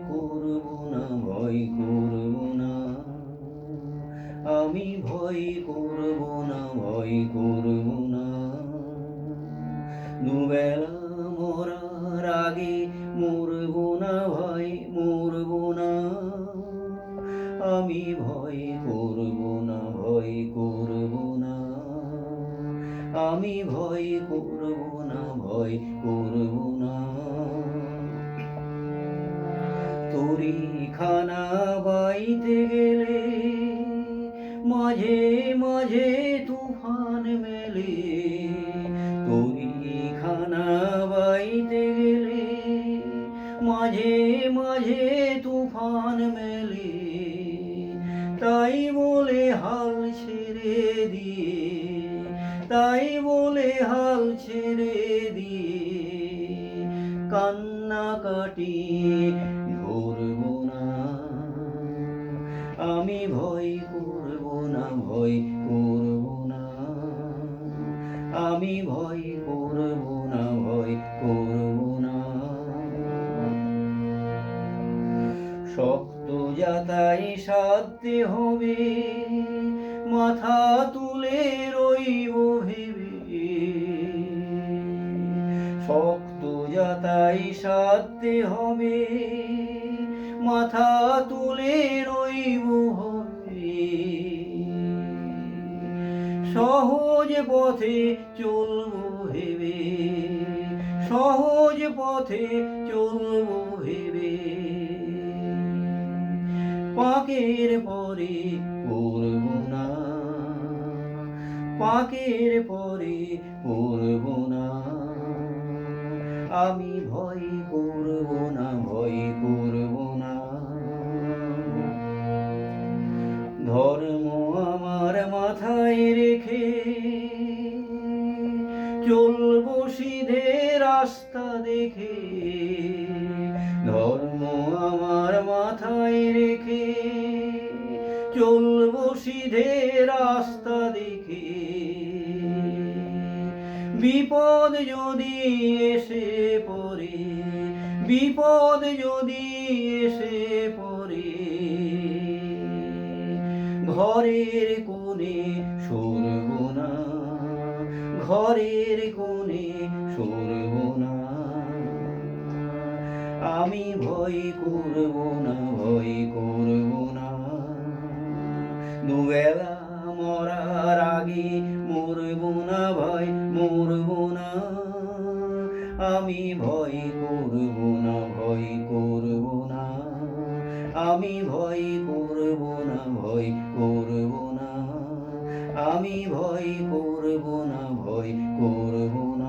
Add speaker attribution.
Speaker 1: করব না, ভয় করব না, আমি ভয় করব না, ভয় করব না। দুবেলা মরার আগে মরব না ভাই, মরব না। আমি ভয় করব না, ভয় করব না, আমি ভয় করব না, ভয় করব না। তরি খানা বাইতে গেলে মাঝে মাঝে তুফান মেলে, তরি খানা বাইতে গেলে মাঝে মাঝে তুফান মেলে। তাই বলে হাল ছেড়ে দিয়ে, তাই বলে হাল ছেড়ে দিয়ে কান্নাকাটি ধরব না। আমি ভয় করব না, ভয় করব না, আমি ভয় করব না, ভয় করব না। শক্ত যাতায় সাধতে হবে, মাথা তুলে রইব ভেবে। শক্ত যাতায় সাধতে হবে, মাথা তুলে রইব ভেবে। সহজ পথে চলবো ভেবে, সহজ পথে চলবো ভেবে। পাকের পরে পড়ব না, পাকের পরে পড়ব না। আমি ভয় করব না, ভয় করব না। ধর্ম আমার মাথায় রেখে চলব সিধে রাস্তা দেখে। ধর্ম আমার মাথায় রেখে চলব সিধে রাস্তা দেখে। বিপদ যদি এসে পড়ে, বিপদ যদি এসে পড়ে, ঘরের কোণে সরব না, ঘরের কোণে সরব না। আমি ভয় করব না, ভয় করব না। দুবেলা মরার আগে মরব না ভাই, মরব না। আমি ভয় করব না, ভয় করব না, আমি ভয় করব না, ভয় করব না, আমি ভয় করব না, ভয় করব না।